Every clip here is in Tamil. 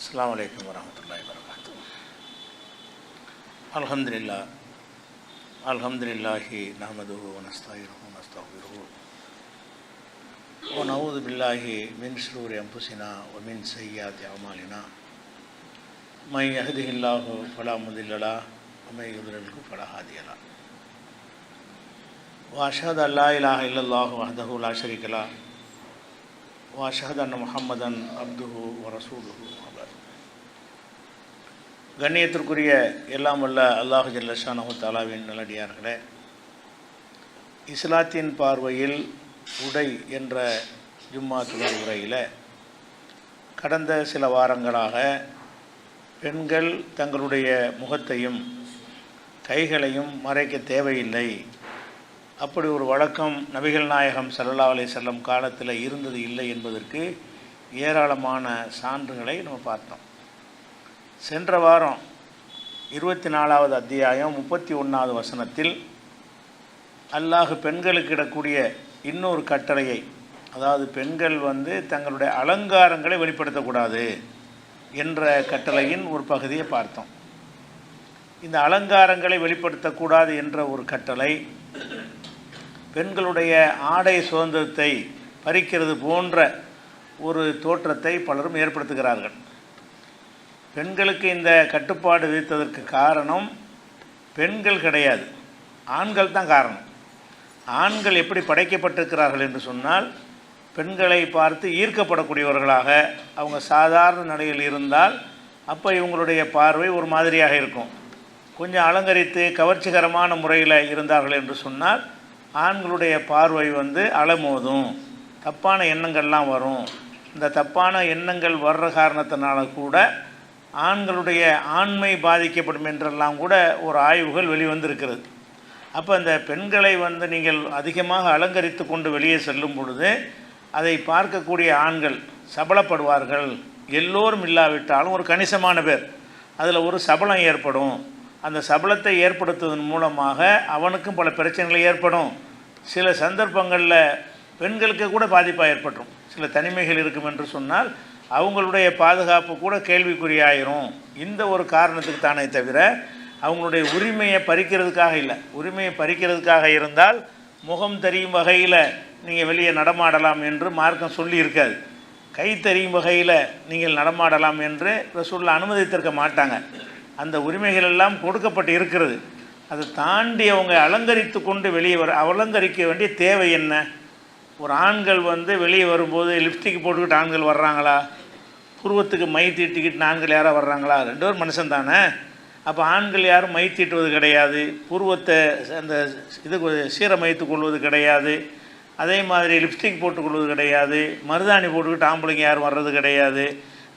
அஸ்ஸலாமு அலைக்கும் வரஹ்மத்துல்லாஹி வபரகாத்துஹு. அல்ஹம்துலில்லாஹி நஹ்மதுஹு வ நஸ்தஈனுஹு வ நஸ்தக்ஃபிருஹு வ நஊது பில்லாஹி மின் ஷுரூரி அன்ஃபுஸினா வ மின் ஸய்யிஆத்தி அஅமாலினா. மை யஹ்திஹில்லாஹு ஃபலா முதில்ல லஹு வ மை யுத்லில்ஹு ஃபலா ஹாதிய லஹு. வ அஷ்ஹது அல்லா இலாஹ இல்லல்லாஹு வஹ்தஹு லா ஷரீக லஹு வ அஷ்ஹது அன்ன முஹம்மதன் அப்துஹு வ ரசூலுஹு. கண்ணியத்திற்குரிய எல்லாம் வல்ல அல்லாஹு ஜல்ல ஷானஹு தஆலாவின் நல்லடியார்களே, இஸ்லாத்தின் பார்வையில் உடை என்ற ஜும்மா தொடர் உரையில் கடந்த சில வாரங்களாக பெண்கள் தங்களுடைய முகத்தையும் கைகளையும் மறைக்க தேவையில்லை, அப்படி ஒரு வழக்கம் நபிகள் நாயகம் ஸல்லல்லாஹு அலைஹி வஸல்லம் காலத்தில் இருந்தது இல்லை என்பதற்கு ஏராளமான சான்றுகளை நம்ம பார்த்தோம். சென்ற வாரம் 24வது அத்தியாயம் 31வது வசனத்தில் அல்லாஹ் பெண்களுக்கு இடக்கூடிய இன்னொரு கட்டளையை, அதாவது பெண்கள் தங்களுடைய அலங்காரங்களை வெளிப்படுத்தக்கூடாது என்ற கட்டளையின் ஒரு பகுதியை பார்த்தோம். இந்த அலங்காரங்களை வெளிப்படுத்தக்கூடாது என்ற ஒரு கட்டளை பெண்களுடைய ஆடை சுதந்திரத்தை பறிக்கிறது போன்ற ஒரு தோற்றத்தை பலரும் ஏற்படுத்துகிறார்கள். பெண்களுக்கு இந்த கட்டுப்பாடு விதித்ததற்கு காரணம் பெண்கள் கிடையாது, ஆண்கள் தான் காரணம். ஆண்கள் எப்படி படைக்கப்பட்டிருக்கிறார்கள் என்று சொன்னால், பெண்களை பார்த்து ஈர்க்கப்படக்கூடியவர்களாக அவங்க சாதாரண நிலையில் இருந்தால் அப்போ இவங்களுடைய பார்வை ஒரு மாதிரியாக இருக்கும். கொஞ்சம் அலங்கரித்து கவர்ச்சிகரமான முறையில் இருந்தார்கள் என்று சொன்னால் ஆண்களுடைய பார்வை அலமோதும், தப்பான எண்ணங்கள்லாம் வரும். இந்த தப்பான எண்ணங்கள் வர்ற காரணத்தினால கூட ஆண்களுடைய ஆண்மை பாதிக்கப்படும் என்றெல்லாம் கூட ஒரு ஆய்வுகள் வெளிவந்திருக்கிறது. அப்போ அந்த பெண்களை நீங்கள் அதிகமாக அலங்கரித்து கொண்டு வெளியே செல்லும் பொழுது அதை பார்க்கக்கூடிய ஆண்கள் சபலப்படுவார்கள். எல்லோரும் இல்லாவிட்டாலும் ஒரு கணிசமான பேர் அதில் ஒரு சபலம் ஏற்படும். அந்த சபலத்தை ஏற்படுத்துவதன் மூலமாக அவனுக்கும் பல பிரச்சனைகள் ஏற்படும். சில சந்தர்ப்பங்களில் பெண்களுக்கு கூட பாதிப்பாக ஏற்பட்டுரும். சில தனிமைகள் இருக்கும் என்று சொன்னால் அவங்களுடைய பாதுகாப்பு கூட கேள்விக்குறியாயிரும். இந்த ஒரு காரணத்துக்கு தானே தவிர அவங்களுடைய உரிமையை பறிக்கிறதுக்காக இல்லை. உரிமையை பறிக்கிறதுக்காக இருந்தால் முகம் தெரியும் வகையில் நீங்கள் வெளியே நடமாடலாம் என்று மார்க்கம் சொல்லி இருக்காது. கை தெரியும் வகையில் நீங்கள் நடமாடலாம் என்று ரசூலுல்லாஹ் அனுமதித்திருக்க மாட்டாங்க. அந்த உரிமைகள் எல்லாம் கொடுக்கப்பட்டு இருக்கிறது. அதை தாண்டி அவங்க அலங்கரித்து கொண்டு வெளியே அலங்கரிக்க வேண்டிய தேவை என்ன? ஒரு ஆண்கள் வெளியே வரும்போது லிப்ஸ்டிக் போட்டுக்கிட்டு ஆண்கள் வர்றாங்களா? புருவத்துக்கு மை தீட்டிக்கிட்டு ஆண்கள் யாராக வர்றாங்களா? ரெண்டு பேரும் மனுஷன் தானே. அப்போ ஆண்கள் யாரும் மை தீட்டுவது கிடையாது, புருவத்தை அந்த சீரமைத்து கொள்வது கிடையாது, அதே மாதிரி லிப்ஸ்டிக் போட்டுக்கொள்வது கிடையாது, மருதாணி போட்டுக்கிட்டு ஆம்பளைங்க யாரும் வர்றது கிடையாது.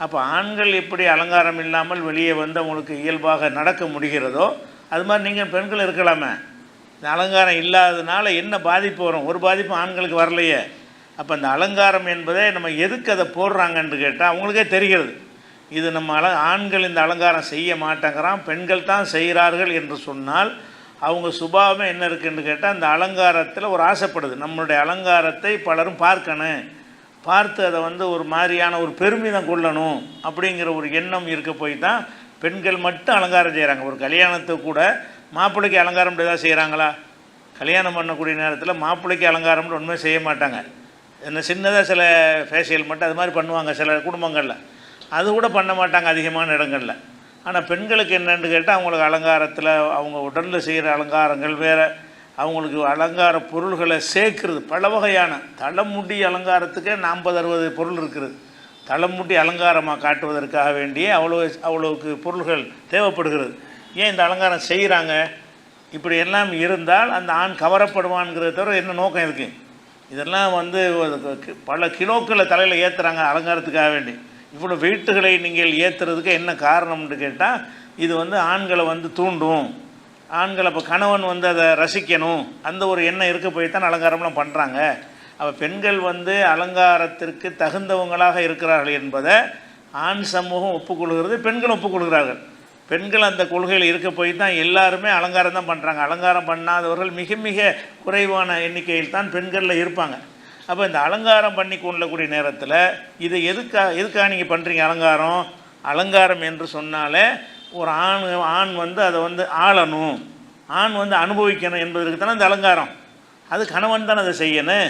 அப்போ ஆண்கள் எப்படி அலங்காரம் இல்லாமல் வெளியே அவங்களுக்கு இயல்பாக நடக்க முடிகிறதோ அது மாதிரி நீங்கள் பெண்கள் இருக்கலாமே. இந்த அலங்காரம் இல்லாததுனால என்ன பாதிப்பு வரும்? ஒரு பாதிப்பு ஆண்களுக்கு வரலையே. அப்போ அந்த அலங்காரம் என்பதை நம்ம எதுக்கு அதை போடுறாங்கன்னு கேட்டால் அவங்களுக்கே தெரிகிறது. இது நம்ம ஆண்கள் இந்த அலங்காரம் செய்ய மாட்டேங்கிறான், பெண்கள் தான் செய்கிறார்கள் என்று சொன்னால் அவங்க சுபாவமே என்ன இருக்குன்னு கேட்டால் அந்த அலங்காரத்தில் ஒரு ஆசைப்படுது. நம்மளுடைய அலங்காரத்தை பலரும் பார்க்கணும், பார்த்து அதை ஒரு மாதிரியான ஒரு பெருமிதம் கொள்ளணும் அப்படிங்கிற ஒரு எண்ணம் இருக்க போய் தான் பெண்கள் மட்டும் அலங்காரம் செய்கிறாங்க. ஒரு கல்யாணத்துக்கு கூட மாப்பிள்ளைக்கு அலங்காரம் ஏதாவது செய்கிறாங்களா? கல்யாணம் பண்ணக்கூடிய நேரத்தில் மாப்பிள்ளைக்கு அலங்காரம்னு ஒன்றுமே செய்ய மாட்டாங்க. என்ன சின்னதாக சில ஃபேஷியல் மட்டும் அது மாதிரி பண்ணுவாங்க சில குடும்பங்களில், அது கூட பண்ண மாட்டாங்க அதிகமான இடங்களில். ஆனால் பெண்களுக்கு என்னென்னு கேட்டால் அவங்களுக்கு அலங்காரத்தில் அவங்க உடலில் செய்கிற அலங்காரங்கள் வேறு, அவங்களுக்கு அலங்கார பொருள்களை சேர்க்குறது பல வகையான தலைமுடி அலங்காரத்துக்கே 50-60 பொருள் இருக்குது. தலைமுடி அலங்காரமாக காட்டுவதற்காக வேண்டியே அவ்வளோவுக்கு பொருள்கள் தேவைப்படுகிறது. ஏன் இந்த அலங்காரம் செய்கிறாங்க? இப்படி எல்லாம் இருந்தால் அந்த ஆண் கவரப்படுவான்ங்கிறத தவிர என்ன நோக்கம் இருக்குது? இதெல்லாம் பல கிலோக்களை தலையில் ஏற்றுறாங்க அலங்காரத்துக்காக வேண்டி. இவ்வளோ வெயிட்டுகளை நீங்கள் ஏற்றுறதுக்கு என்ன காரணம்னு கேட்டால் இது ஆண்களை தூண்டும். ஆண்களை இப்போ கணவன் அதை ரசிக்கணும், அந்த ஒரு எண்ணம் இருக்க போய் தான் அலங்காரம்லாம் பண்ணுறாங்க. அப்போ பெண்கள் அலங்காரத்திற்கு தகுந்தவங்களாக இருக்கிறார்கள் என்பதை ஆண் சமூகம் ஒப்புக்கொள்கிறது, பெண்கள் ஒப்புக்கொள்கிறார்கள். பெண்கள் அந்த கொள்கையில் இருக்க போய் தான் எல்லாருமே அலங்காரம் தான் பண்ணுறாங்க. அலங்காரம் பண்ணாதவர்கள் மிக மிக குறைவான எண்ணிக்கையில் தான் பெண்களில் இருப்பாங்க. அப்போ இந்த அலங்காரம் பண்ணி கொள்ளக்கூடிய நேரத்தில் இதை எதுக்காக நீங்கள் பண்ணுறீங்க? அலங்காரம் அலங்காரம் என்று சொன்னாலே ஒரு ஆண் வந்து அதை வந்து ஆளணும், ஆண் வந்து அனுபவிக்கணும் என்பதற்கு தானே அந்த அலங்காரம். அது கணவன் தானே அதை செய்யணும்.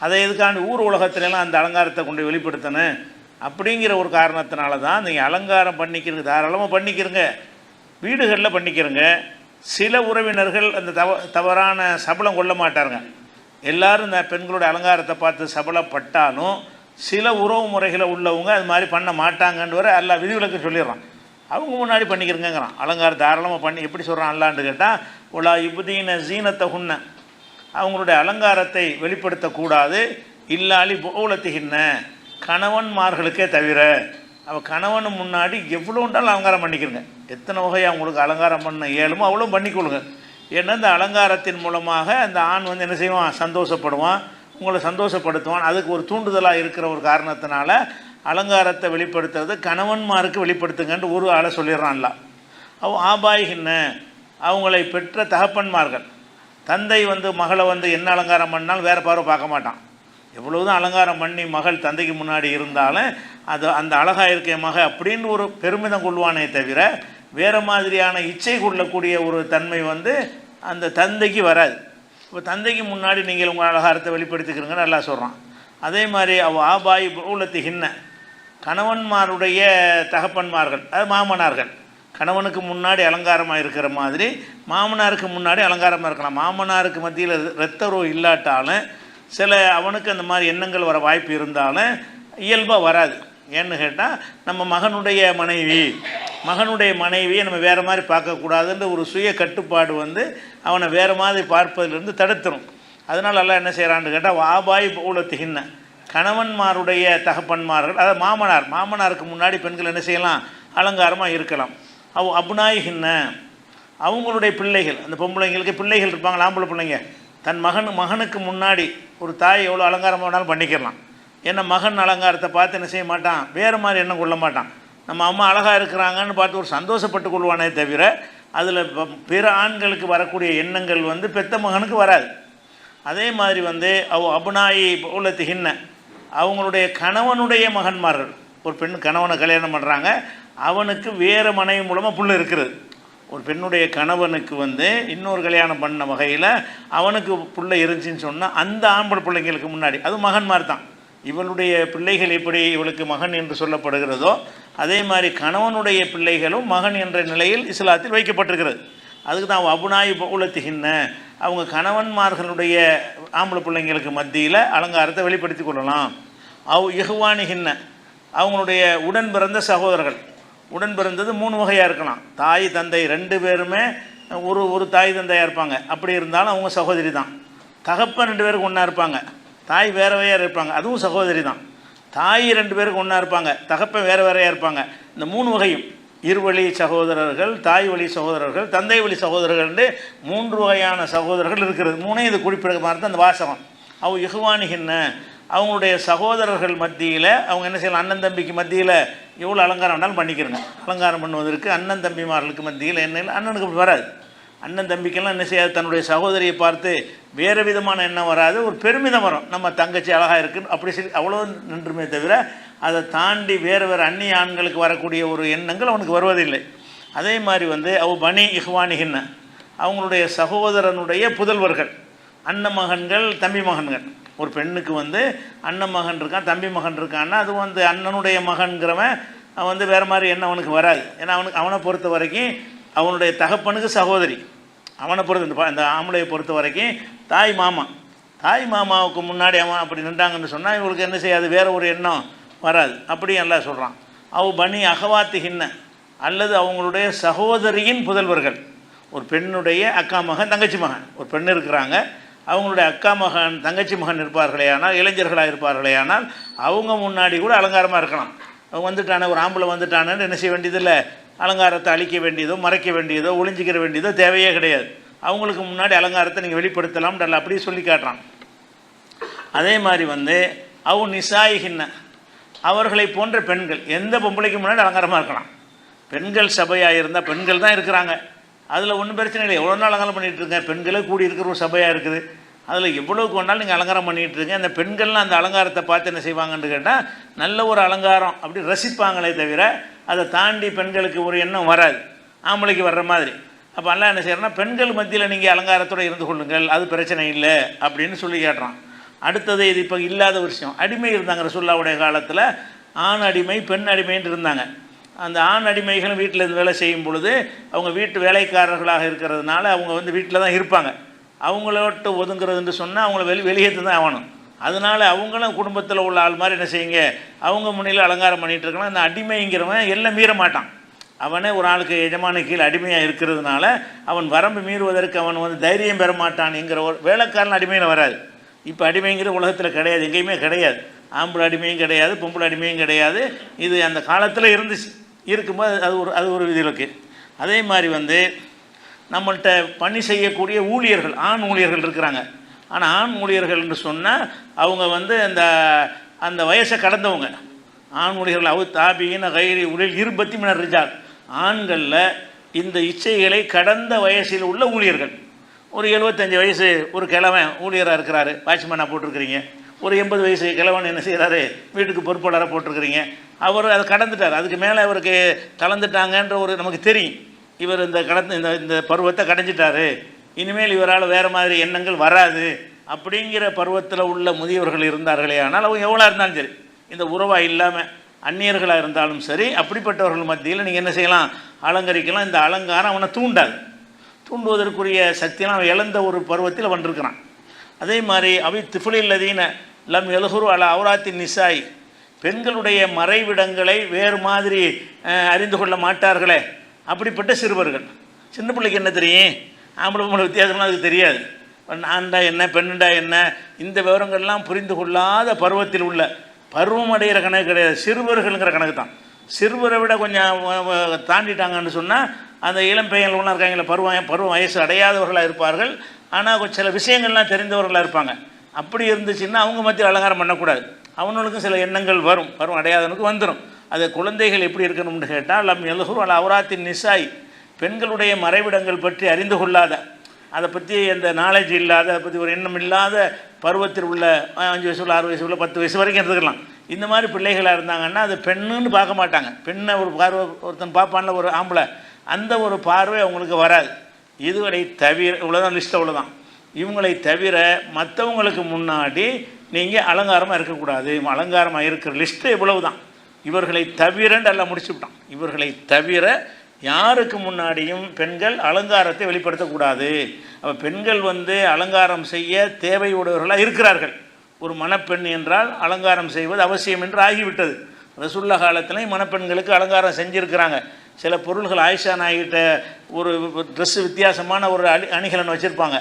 அதை எதுக்காண்டி ஊர் உலகத்துலலாம் அந்த அலங்காரத்தை கொண்டு வெளிப்படுத்தணும் அப்படிங்கிற ஒரு காரணத்தினால தான் நீங்கள் அலங்காரம் பண்ணிக்கிறதுக்கு தாராளமாக பண்ணிக்கிறங்க, வீடுகளில் பண்ணிக்கிறங்க. சில உறவினர்கள் அந்த தவறான சபலம் கொள்ள மாட்டாருங்க. எல்லோரும் இந்த பெண்களுடைய அலங்காரத்தை பார்த்து சபலப்பட்டாலும் சில உறவு முறைகளை உள்ளவங்க அது மாதிரி பண்ண மாட்டாங்கன்னு வர எல்லா விதிவிலக்கு சொல்லிடுறான். அவங்க முன்னாடி பண்ணிக்கிறங்கிறான். அலங்காரம் தாராளமாக பண்ணி எப்படி சொல்கிறான் அல்லான்னு கேட்டால், உலா இபுதீன ஜீனத்தை உன்ன, அவங்களுடைய அலங்காரத்தை வெளிப்படுத்தக்கூடாது, இல்லாலி பௌலத்திகின்ன, கணவன்மார்களுக்கே தவிர. அவள் கணவனு முன்னாடி எவ்வளோ உண்டாலும் அலங்காரம் பண்ணிக்கிறங்க. எத்தனை வகையாக அவங்களுக்கு அலங்காரம் பண்ண இயலுமோ அவ்வளோ பண்ணிக்கொள்ளுங்க. ஏன்னா இந்த அலங்காரத்தின் மூலமாக அந்த ஆண் வந்து என்ன செய்வான், சந்தோஷப்படுவான், உங்களை சந்தோஷப்படுத்துவான். அதுக்கு ஒரு தூண்டுதலாக இருக்கிற ஒரு காரணத்தினால அலங்காரத்தை வெளிப்படுத்துறது கணவன்மாருக்கு வெளிப்படுத்துங்கன்ட்டு ஒரு ஆளை சொல்லிடுறான்ல. ஆபாய்கின்ன, அவங்களை பெற்ற தகப்பன்மார்கள். தந்தை வந்து மகளை வந்து என்ன அலங்காரம் பண்ணாலும் வேறு பார்வை பார்க்க மாட்டான். எவ்வளவுதான் அலங்காரம் பண்ணி மகள் தந்தைக்கு முன்னாடி இருந்தாலும் அது அந்த அழகாக இருக்க மகள் அப்படின்னு ஒரு பெருமிதம் கொள்வானே தவிர வேறு மாதிரியான இச்சை கொள்ளக்கூடிய ஒரு தன்மை வந்து அந்த தந்தைக்கு வராது. இப்போ தந்தைக்கு முன்னாடி நீங்கள் உங்கள் அலங்காரத்தை வெளிப்படுத்திக்கிறீங்கன்னு நல்லா சொல்கிறான். அதே மாதிரி ஆபாய் பௌலத்திகின்ன, கணவன்மாருடைய தகப்பன்மார்கள், அது மாமனார்கள். கணவனுக்கு முன்னாடி அலங்காரமாக இருக்கிற மாதிரி மாமனாருக்கு முன்னாடி அலங்காரமாக இருக்கலாம். மாமனாருக்கு மத்தியில் இரத்த உறவு இல்லாட்டாலும் சில அவனுக்கு அந்த மாதிரி எண்ணங்கள் வர வாய்ப்பு இருந்தாலும் இயல்பாக வராது. ஏன்னு கேட்டால் நம்ம மகனுடைய மனைவியை நம்ம வேறு மாதிரி பார்க்கக்கூடாதுன்ற ஒரு சுய கட்டுப்பாடு வந்து அவனை வேறு மாதிரி பார்ப்பதிலிருந்து தடுத்துரும். அதனால் எல்லாம் என்ன செய்கிறான்னு கேட்டால் ஆபாய் பௌலத்திகின்ன, கணவன்மாருடைய தகப்பன்மார்கள், அதாவது மாமனாருக்கு முன்னாடி பெண்கள் என்ன செய்யலாம், அலங்காரமாக இருக்கலாம். அபுனாய்கின்ன, அவங்களுடைய பிள்ளைகள், அந்த பொம்பளைங்களுக்கு பிள்ளைகள் இருப்பாங்க, ஆம்பளை பிள்ளைங்க, தன் மகனுக்கு முன்னாடி ஒரு தாய் எவ்வளோ அலங்காரம் வேணாலும் பண்ணிக்கலாம். ஏன்னா மகன் அலங்காரத்தை பார்த்து என்ன செய்ய மாட்டான், வேறு மாதிரி எண்ணம் கொள்ள மாட்டான். நம்ம அம்மா அழகாக இருக்கிறாங்கன்னு பார்த்து ஒரு சந்தோஷப்பட்டு கொள்வானே தவிர அதில் பிற ஆண்களுக்கு வரக்கூடிய எண்ணங்கள் வந்து பெத்த மகனுக்கு வராது. அதே மாதிரி வந்து அபுனாயி பௌலத்திகின்ன, அவங்களுடைய கணவனுடைய மகன்மார்கள். ஒரு பெண் கணவனை கல்யாணம் பண்ணுறாங்க, அவனுக்கு வேறு மனைவி மூலமாக புள்ள இருக்கிறது. ஒரு பெண்ணுடைய கணவனுக்கு வந்து இன்னொரு கல்யாணம் பண்ண வகையில் அவனுக்கு பிள்ளை இருந்துச்சின்னு சொன்னால் அந்த ஆம்பளை பிள்ளைங்களுக்கு முன்னாடி அது மகன்மார் தான். இவளுடைய பிள்ளைகள் எப்படி இவளுக்கு மகன் என்று சொல்லப்படுகிறதோ அதே மாதிரி கணவனுடைய பிள்ளைகளும் மகன் என்ற நிலையில் இஸ்லாத்தில் வைக்கப்பட்டிருக்கிறது. அதுக்கு தான் அபுனாய் பௌலத்திகின்ன, அவங்க கணவன்மார்களுடைய ஆம்பளை பிள்ளைங்களுக்கு மத்தியில் அலங்காரத்தை வெளிப்படுத்தி கொள்ளலாம். இஹ்வானிகின்ன, அவங்களுடைய உடன் பிறந்த சகோதரர்கள். உடன் பிறந்தது 3 வகையாக இருக்கலாம். தாய் தந்தை 2 பேருமே ஒரு தாய் தந்தையாக இருப்பாங்க. அப்படி இருந்தாலும் அவங்க சகோதரி தான். தகப்பன் 2 பேருக்கு ஒன்றா இருப்பாங்க, தாய் வேறு வேறையாக இருப்பாங்க, அதுவும் சகோதரி தான். தாய் 2 பேருக்கு ஒன்றா இருப்பாங்க, தகப்பன் வேறு வேறையாக இருப்பாங்க. இந்த 3 வகையும் இருவழி சகோதரர்கள், தாய் வழி சகோதரர்கள், தந்தை வழி சகோதரர்கள்னு 3 வகையான சகோதரர்கள் இருக்கிறது. 3 இது குறிப்பிட மாதிரி தான் அந்த வாசகம். இஹ்வானிகின்ன, அவங்களுடைய சகோதரர்கள் மத்தியில் அவங்க என்ன செய்யலாம், அண்ணன் தம்பிக்கு மத்தியில் எவ்வளோ அலங்காரம் வேணாலும் பண்ணிக்கிறங்க. அலங்காரம் பண்ணுவதற்கு அண்ணன் தம்பிமார்களுக்கு மத்தியில் என்ன இல்லை, அண்ணனுக்கு அப்படி வராது. அண்ணன் தம்பிக்கெல்லாம் என்ன செய்யாது, தன்னுடைய சகோதரியை பார்த்து வேறு விதமான எண்ணம் வராது, ஒரு பெருமிதம் வரும். நம்ம தங்கச்சி அழகாக இருக்குன்னு அப்படி சொல்லி அவ்வளோ நின்றுமே தவிர அதை தாண்டி வேறு அந்நிய ஆண்களுக்கு வரக்கூடிய ஒரு எண்ணங்கள் அவனுக்கு வருவதில்லை. அதே மாதிரி வந்து பனி இஹ்வானிகின்ன, அவங்களுடைய சகோதரனுடைய புதல்வர்கள், அண்ணன் மகன்கள் தம்பி மகன்கள். ஒரு பெண்ணுக்கு வந்து அண்ணன் மகன் இருக்கான், தம்பி மகன் இருக்கான்னா அது வந்து அண்ணனுடைய மகன்கிறவன் வந்து வேறு மாதிரி எண்ணம் அவனுக்கு வராது. ஏன்னா அவனை பொறுத்த வரைக்கும் அவனுடைய தகப்பனுக்கு சகோதரி, அவனை பொறுத்த இந்த ஆம்பளையை பொறுத்த வரைக்கும் தாய் மாமாவுக்கு முன்னாடி அவன் அப்படி நின்றாங்கன்னு சொன்னால் இவங்களுக்கு என்ன செய்யாது, வேறு ஒரு எண்ணம் வராது. அப்படி எல்லாம் சொல்கிறான். பனி அகவாத்துகின்ன, அல்லது அவங்களுடைய சகோதரியின் புதல்வர்கள். ஒரு பெண்ணுடைய அக்கா மகன் தங்கச்சி மகன், ஒரு பெண் இருக்கிறாங்க, அவங்களுடைய அக்கா மகன் தங்கச்சி மகன் இருப்பார்களே ஆனால், இளைஞர்களாக இருப்பார்களே ஆனால் அவங்க முன்னாடி கூட அலங்காரமாக இருக்கலாம். அவங்க வந்துட்டானே, ஒரு ஆம்பளை வந்துட்டானேன்னு என்ன செய்ய வேண்டியதில்லை, அலங்காரத்தை அழிக்க வேண்டியதோ மறைக்க வேண்டியதோ ஒளிஞ்சிக்கிற வேண்டியதோ தேவையே கிடையாது. அவங்களுக்கு முன்னாடி அலங்காரத்தை நீங்கள் வெளிப்படுத்தலாம்ன்ற அப்படியே சொல்லி காட்டுறான். அதே மாதிரி வந்து நிசாயிகின்ன, அவர்களை போன்ற பெண்கள். எந்த பொம்பளைக்கு முன்னாடி அலங்காரமாக இருக்கலாம். பெண்கள் சபையாக இருந்தால் பெண்கள் தான் இருக்கிறாங்க, அதில் ஒன்றும் பிரச்சனை இல்லை. எவ்வளோ நாள் அலங்காரம் பண்ணிகிட்ருங்க, பெண்களே கூடி இருக்கிற ஒரு சபையாக இருக்குது, அதில் எவ்வளோக்கு வேணாலும் நீங்கள் அலங்காரம் பண்ணிகிட்ருங்க. அந்த பெண்கள்லாம் அந்த அலங்காரத்தை பார்த்து என்ன செய்வாங்கன்னு கேட்டால் நல்ல ஒரு அலங்காரம் அப்படி ரசிப்பாங்களே தவிர அதை தாண்டி பெண்களுக்கு ஒரு எண்ணம் வராது, ஆம்பளைக்கு வர்ற மாதிரி. அப்போ எல்லாம் என்ன செய்யறேன்னா, பெண்கள் மத்தியில் நீங்கள் அலங்காரத்தோடு இருந்து கொள்ளுங்கள், அது பிரச்சனை இல்லை அப்படின்னு சொல்லி கேட்டுறான். அடுத்தது, இது இப்போ இல்லாத ஒரு விஷயம், அடிமை இருந்தாங்க ரசூலுல்லாஹ்வுடைய காலத்தில். ஆண் அடிமை பெண் அடிமைன்னு இருந்தாங்க. அந்த ஆண் அடிமைகளும் வீட்டில் இருந்து வேலை செய்யும் பொழுது அவங்க வீட்டு வேலைக்காரர்களாக இருக்கிறதுனால அவங்க வந்து வீட்டில் தான் இருப்பாங்க. அவங்களோட்டு ஒதுங்குறதுன்னு சொன்னால் அவங்கள வெளியேற்று தான் ஆகணும். அதனால் அவங்களும் குடும்பத்தில் உள்ள ஆள் மாதிரி என்ன செய்யுங்க, அவங்க முன்னில் அலங்காரம் பண்ணிகிட்டு இருக்கலாம். இந்த அடிமைங்கிறவன் எல்லாம் மீற மாட்டான். அவனே ஒரு ஆளுக்கு எஜமான கீழே அடிமையாக இருக்கிறதுனால அவன் வரம்பு மீறுவதற்கு அவன் வந்து தைரியம் பெற மாட்டான் என்கிற ஒரு வேலைக்காரன் அடிமையில் வராது. இப்போ அடிமைங்கிற உலகத்தில் கிடையாது, எங்கேயுமே கிடையாது. ஆம்பளை அடிமையும் கிடையாது, பொம்பளை அடிமையும் கிடையாது. இது அந்த காலத்தில் இருந்துச்சு. இருக்கும்போது அது ஒரு விதிவிலக்கு. அதே மாதிரி வந்து நம்மள்கிட்ட பணி செய்யக்கூடிய ஊழியர்கள், ஆண் ஊழியர்கள் இருக்கிறாங்க. ஆனால் ஆண் ஊழியர்கள்னு சொன்னால் அவங்க வந்து அந்த வயசை கடந்தவங்க. ஆண் ஊழியர்கள் அவு தாபியின் கைரி உளில் 20 மினர் ரிஜால், ஆண்களில் இந்த இச்சைகளை கடந்த வயசில் உள்ள ஊழியர்கள். ஒரு 75 வயசு ஒரு கிழவன் ஊழியராக இருக்கிறாரு, வாட்ச்மேனாக போட்டிருக்கிறீங்க. ஒரு 80 வயசு கிழவன் என்ன செய்கிறாரு, வீட்டுக்கு பொறுப்பாளராக போட்டிருக்கிறீங்க. அவர் அதை கடந்துட்டார், அதுக்கு மேலே அவருக்கு கலந்துட்டாங்கன்ற ஒரு நமக்கு தெரியும். இவர் இந்த பருவத்தை கடைஞ்சிட்டாரு, இனிமேல் இவரால் வேறு மாதிரி எண்ணங்கள் வராது அப்படிங்கிற பருவத்தில் உள்ள முதியவர்கள் இருந்தார்களே. ஆனால் அவங்க எவ்வளோ இருந்தாலும் சரி, இந்த உறவாக இல்லாமல் அந்நியர்களாக இருந்தாலும் சரி, அப்படிப்பட்டவர்கள் மத்தியில் நீங்கள் என்ன செய்யலாம், அலங்கரிக்கலாம். இந்த அலங்காரம் அவனை தூண்டுவதற்குரிய சக்தியெல்லாம் அவன் இழந்த ஒரு பருவத்தில் வந்திருக்கிறான். அதே மாதிரி அவை திஃபுலில்லதீன லம் எலுகுரு அல அவுராத்தின் நிசாய், பெண்களுடைய மறைவிடங்களை வேறு மாதிரி அறிந்து கொள்ள மாட்டார்களே, அப்படிப்பட்ட சிறுவர்கள். சின்ன பிள்ளைக்கு என்ன தெரியும், ஆம்பளை பொம்பளை வித்தியாசம்லாம் அதுக்கு தெரியாது. ஆண்டா என்ன பெண்ணுண்டா என்ன, இந்த விவரங்கள்லாம் புரிந்து கொள்ளாத பருவத்தில் உள்ள, பருவம் அடைகிற கணக்கு கிடையாது, சிறுவர்கள்ங்கிற கணக்கு தான். சிறுவரை விட கொஞ்சம் தாண்டிட்டாங்கன்னு சொன்னால் அந்த இளம் பையன்கள்லாம் இருக்காங்களே, பருவம் வயசு அடையாதவர்களாக இருப்பார்கள். ஆனால் கொஞ்சம் சில விஷயங்கள்லாம் தெரிந்தவர்களாக இருப்பாங்க. அப்படி இருந்துச்சுன்னா அவங்க மத்தியில் அலங்காரம் பண்ணக்கூடாது. அவனுக்கும் சில எண்ணங்கள் வரும், பருவம் அடையாதவனுக்கு வந்துடும். அது குழந்தைகள் எப்படி இருக்கணும்னு கேட்டால் லம் எலுகுரு அல அவுராத்தின் நிசாய், பெண்களுடைய மறைவிடங்கள் பற்றி அறிந்து கொள்ளாத, அதை பற்றி எந்த நாலேஜ் இல்லாத, அதை பற்றி ஒரு எண்ணம் இல்லாத பருவத்தில் உள்ள 5 வயசு உள்ள 6 வயசு உள்ள 10 வயசு வரைக்கும் இருந்துக்கலாம். இந்த மாதிரி பிள்ளைகளாக இருந்தாங்கன்னா அது பெண்ணுன்னு பார்க்க மாட்டாங்க. பெண்ணை ஒரு பார்வை ஒருத்தன் பார்ப்பான்ல, ஒரு ஆம்பளை, அந்த ஒரு பார்வை அவங்களுக்கு வராது. இதுவரை தவிர இவ்வளோதான் லிஸ்ட், அவ்வளோதான். இவங்களை தவிர மற்றவங்களுக்கு முன்னாடி நீங்கள் அலங்காரமாக இருக்கக்கூடாது. அலங்காரமாக இருக்கிற லிஸ்ட்டு இவ்வளவு தான். இவர்களை தவிரன்னு எல்லாம் முடிச்சுவிட்டான். இவர்களை தவிர யாருக்கு முன்னாடியும் பெண்கள் அலங்காரத்தை வெளிப்படுத்தக்கூடாது. அப்போ பெண்கள் வந்து அலங்காரம் செய்ய தேவையுடையவர்களாக இருக்கிறார்கள். ஒரு மணப்பெண் என்றால் அலங்காரம் செய்வது அவசியம் என்று ஆகிவிட்டது. ரசூலுல்லாஹ் காலத்திலையும் மணப்பெண்களுக்கு அலங்காரம் செஞ்சுருக்கிறாங்க. சில பொருள்கள், ஆயிஷா நாய்கிட்ட ஒரு ட்ரெஸ்ஸு வித்தியாசமான ஒரு அணிகலன் வச்சுருப்பாங்க.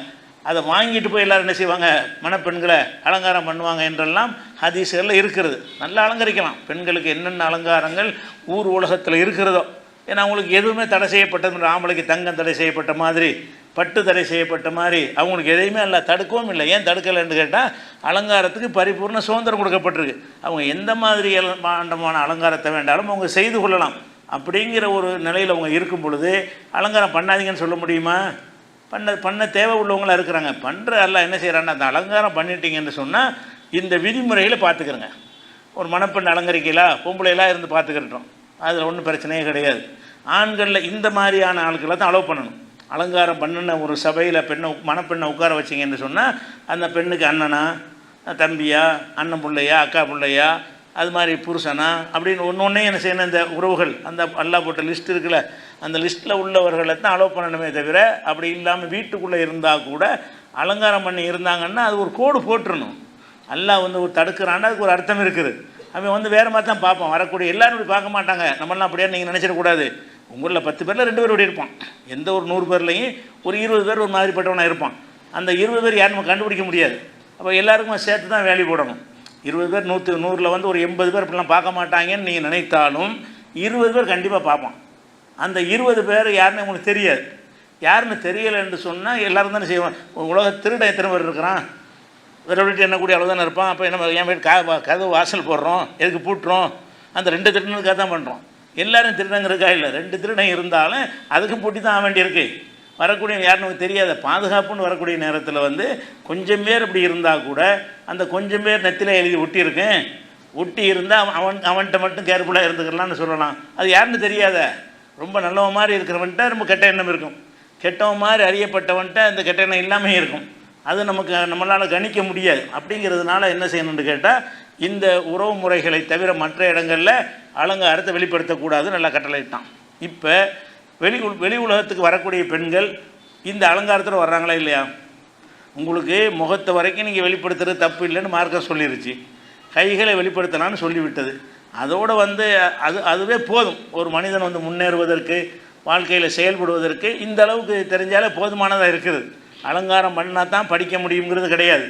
அதை வாங்கிட்டு போய் எல்லோரும் என்ன செய்வாங்க, மணப்பெண்களை அலங்காரம் பண்ணுவாங்க என்றெல்லாம் ஹதீஸ்களில் இருக்கிறது. நல்லா அலங்கரிக்கலாம். பெண்களுக்கு என்னென்ன அலங்காரங்கள் ஊர் உலகத்தில் இருக்கிறதோ, ஏன்னா அவங்களுக்கு எதுவுமே தடை செய்யப்பட்டது. ஆம்பளைக்கு தங்கம் தடை செய்யப்பட்ட மாதிரி, பட்டு தடை செய்யப்பட்ட மாதிரி அவங்களுக்கு எதையுமே இல்லை, தடுக்கவும் இல்லை. ஏன் தடுக்கலைன்னு கேட்டால் அலங்காரத்துக்கு பரிபூர்ண சுதந்திரம் கொடுக்கப்பட்டிருக்கு. அவங்க எந்த மாதிரி ஆண்டமான அலங்காரத்தை வேண்டாலும் அவங்க செய்து கொள்ளலாம். அப்படிங்கிற ஒரு நிலையில் அவங்க இருக்கும் பொழுது அலங்காரம் பண்ணாதீங்கன்னு சொல்ல முடியுமா? பண்ண தேவை உள்ளவங்களாக இருக்கிறாங்க. பண்ணுற எல்லாம் என்ன செய்கிறாங்கன்னா, அந்த அலங்காரம் பண்ணிட்டீங்கன்னு சொன்னால் இந்த விதிமுறைகளை பார்த்துக்கிறங்க. ஒரு மணப்பெண் அலங்கரிக்கலாம், பொம்பளையெல்லாம் இருந்து பார்த்துக்கிட்டோம், அதில் ஒன்றும் பிரச்சனையே கிடையாது. ஆண்களில் இந்த மாதிரியான ஆட்களை தான் அலோவ் பண்ணணும். அலங்காரம் பண்ணின ஒரு சபையில் மணப்பெண்ணை உட்கார வச்சிங்கன்னு சொன்னால் அந்த பெண்ணுக்கு அண்ணனா, தம்பியா, அண்ணன் பிள்ளையா, அக்கா பிள்ளையா, அது மாதிரி புருஷனா அப்படின்னு ஒன்றே என்ன செய்யணும், இந்த உறவுகள் அந்த அல்லாஹ் போட்ட லிஸ்ட் இருக்குல்ல, அந்த லிஸ்ட்டில் உள்ளவர்களை தான் அலோவ் பண்ணணுமே தவிர, அப்படி இல்லாமல் வீட்டுக்குள்ளே இருந்தால் கூட அலங்காரம் பண்ணி இருந்தாங்கன்னா அது ஒரு கோடு போட்டுருணும். அல்லாஹ் வந்து ஒரு தடுக்கிறான்னா அதுக்கு ஒரு அர்த்தம் இருக்குது. அவன் வந்து வேறு மாதிரி தான் பார்ப்பான். வரக்கூடிய எல்லோரும் இப்படி பார்க்க மாட்டாங்க. நம்மளாம் அப்படியே நீங்கள் நினச்சிடக்கூடாது. உங்களில் 10 பேரில் 2 பேர் இப்படி இருப்பான். எந்த ஒரு 100 பேர்லையும் ஒரு 20 பேர் ஒரு மாதிரிப்பட்டவனாக இருப்பான். அந்த 20 பேர் யாரும் கண்டுபிடிக்க முடியாது. அப்போ எல்லாருக்கும் சேர்த்து தான் வேல்யூ போடணும். 20 பேர் 100ல் வந்து ஒரு 80 பேர் இப்படிலாம் பார்க்க மாட்டாங்கன்னு நீங்கள் நினைத்தாலும் 20 பேர் கண்டிப்பாக பார்ப்பான். அந்த 20 பேர் யாருன்னு உங்களுக்கு தெரியாது. யாருன்னு தெரியலைன்னு சொன்னால் எல்லோரும் தானே செய்வான். உலக திருட எத்தனை பேர் இருக்கிறான், விரவிட்டு எண்ணக்கூடிய அளவு தானே இருப்பான். அப்போ என்ன, என் வீட்டு கதவு வாசல் போடுறோம், எதுக்கு பூட்டுறோம்? அந்த 2 திருடனுக்காக தான் பண்ணுறோம். எல்லோரும் திருடங்கிறக்கா இல்லை, 2 திருடன் இருந்தாலும் அதுக்கும் பூட்டி தான் ஆக வேண்டியிருக்கு. வரக்கூடிய யாருன்னு தெரியாத பாதுகாப்புன்னு வரக்கூடிய நேரத்தில் வந்து கொஞ்சம் பேர் இப்படி இருந்தால் கூட அந்த கொஞ்சம் பேர் நெத்தில எழுதி ஒட்டியிருக்கேன், ஒட்டி இருந்தால் அவன்கிட்ட மட்டும் கேர்ஃபுல்லாக இருந்துக்கலாம்னு சொல்லலாம். அது யாருன்னு தெரியாத, ரொம்ப நல்லவன் மாதிரி இருக்கிறவன்ட்ட ரொம்ப கெட்ட எண்ணம் இருக்கும், கெட்டவன் மாதிரி அறியப்பட்டவன்ட்ட இந்த கெட்ட எண்ணம் இல்லாமல் இருக்கும். அது நம்மளால் கணிக்க முடியாது. அப்படிங்கிறதுனால என்ன செய்யணும்னு கேட்டால், இந்த உறவு முறைகளை தவிர மற்ற இடங்களில் அலங்காரத்தை வெளிப்படுத்தக்கூடாது நல்லா கட்டளையிட்டான். இப்போ வெளி உலகத்துக்கு வரக்கூடிய பெண்கள் இந்த அலங்காரத்தில் வர்றாங்களா இல்லையா? உங்களுக்கு முகத்தை வரைக்கும் நீங்கள் வெளிப்படுத்துறது தப்பு இல்லைன்னு மார்க்கம் சொல்லிருச்சு, கைகளை வெளிப்படுத்தலான்னு சொல்லிவிட்டது. அதோடு அதுவே போதும். ஒரு மனிதன் முன்னேறுவதற்கு, வாழ்க்கையில் செயல்படுவதற்கு இந்த அளவுக்கு தெரிஞ்சாலே போதுமானதாக இருக்குது. அலங்காரம் பண்ணால் தான் படிக்க முடியுங்கிறது கிடையாது,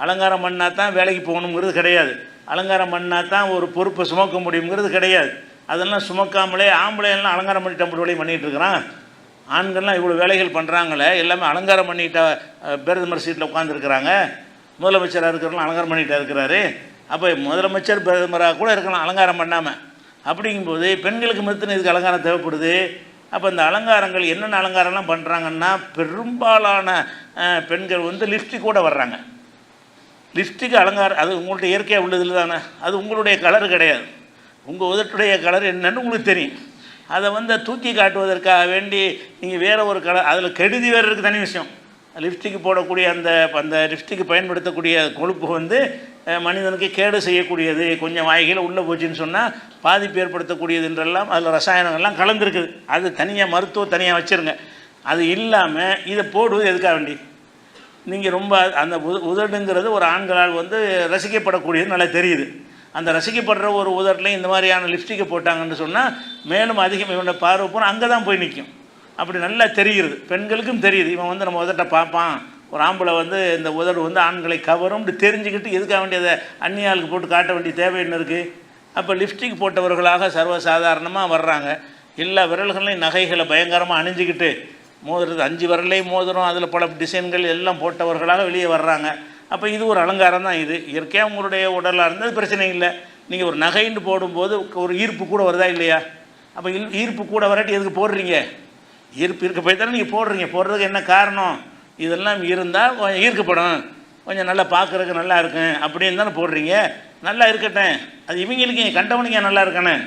அலங்காரம் பண்ணால் தான் வேலைக்கு போகணுங்கிறது கிடையாது, அலங்காரம் பண்ணால் தான் ஒரு பொறுப்பை சுமக்க முடியுங்கிறது கிடையாது. அதெல்லாம் சுமக்காமலே ஆம்பளையெல்லாம் அலங்காரம் பண்ணிட்டு அப்படி வேலையை பண்ணிகிட்டு இருக்கிறான். ஆண்கள்லாம் இவ்வளோ வேலைகள் பண்ணுறாங்களே, எல்லாமே அலங்காரம் பண்ணிட்ட பிரதமர் சீட்டில் உட்காந்துருக்குறாங்க. முதலமைச்சராக இருக்கிறவங்களும் அலங்காரம் பண்ணிகிட்டா இருக்கிறாரு. அப்போ முதலமைச்சர் பிரதமராக கூட இருக்கலாம் அலங்காரம் பண்ணாமல். அப்படிங்கும்போது பெண்களுக்கு மறுத்துன்னு இதுக்கு அலங்காரம் தேவைப்படுது. அப்போ இந்த அலங்காரங்கள் என்னென்ன அலங்காரம்லாம் பண்ணுறாங்கன்னா, பெரும்பாலான பெண்கள் லிப்ஸ்டிக் கூட வர்றாங்க. லிப்ஸ்டிக் அலங்காரம் அது உங்கள்கிட்ட இயற்கையாக உள்ளதில் தானே, அது உங்களுடைய கலர் கிடையாது. உங்கள் உதட்டுடைய கலர் என்னன்னு உங்களுக்கு தெரியும். அதை தூக்கி காட்டுவதற்காக வேண்டி நீங்கள் வேறு ஒரு கலர், அதில் கெடுதி வேறு இருக்குது, தனி விஷயம். லிப்ஸ்டிக் போடக்கூடிய அந்த லிப்ஸ்டிக்கு பயன்படுத்தக்கூடிய கொழுப்பு மனிதனுக்கு கேடு செய்யக்கூடியது. கொஞ்சம் வாய்களை உள்ளே போச்சுன்னு சொன்னால் பாதிப்பு ஏற்படுத்தக்கூடியது என்றெல்லாம் அதில் ரசாயனங்கள்லாம் கலந்துருக்குது. அது தனியாக மருத்துவம் தனியாக வச்சுருங்க. அது இல்லாமல் இதை போடுவது எதுக்காக வேண்டி? நீங்கள் ரொம்ப அந்த உதடுங்கிறது ஒரு ஆண்களால் ரசிக்கப்படக்கூடியது நல்லா தெரியுது. அந்த ரசிக்கப்படுற ஒரு உதட்லையும் இந்த மாதிரியான லிப்ஸ்டிக்கை போட்டாங்கன்னு சொன்னால் மேலும் அதிகம் இவனோட பார்வை போனால் அங்கே தான் போய் நிற்கும். அப்படி நல்லா தெரிகிறது, பெண்களுக்கும் தெரியுது. இவன் நம்ம உதட்டை பார்ப்பான், ஒரு ஆம்பளை இந்த உதடு ஆண்களை கவரும்னு தெரிஞ்சுக்கிட்டு எதுக்காக வேண்டியதை அந்நியாளுக்கு போட்டு காட்ட வேண்டிய தேவை என்ன இருக்குது? அப்போ லிப்ஸ்டிக் போட்டவர்களாக சர்வசாதாரணமாக வர்றாங்க. எல்லா விரல்களையும் நகைகளை பயங்கரமாக அணிஞ்சிக்கிட்டு, மோதுறது 5 விரல்லையும் மோதிரம், அதில் பல டிசைன்கள் எல்லாம் போட்டவர்களாக வெளியே வர்றாங்க. அப்போ இது ஒரு அலங்காரம் தான். இது இயற்கையாக உங்களுடைய உடலாக இருந்தது பிரச்சனை இல்லை. நீங்கள் ஒரு நகைன்னு போடும்போது ஒரு ஈர்ப்பு கூட வருதா இல்லையா? அப்போ ஈர்ப்பு கூட வராட்டி எதுக்கு போடுறீங்க? ஈர்ப்பு இருக்க போய் தானே நீங்கள் போடுறீங்க. போடுறதுக்கு என்ன காரணம்? இதெல்லாம் இருந்தால் கொஞ்சம் ஈர்க்கப்படும், கொஞ்சம் நல்லா பார்க்குறதுக்கு நல்லா இருக்கும் அப்படின்னு தானே போடுறீங்க. நல்லா இருக்கட்டும், அது இவங்களுக்கு கண்டவனுக்கு நல்லா இருக்கணும்,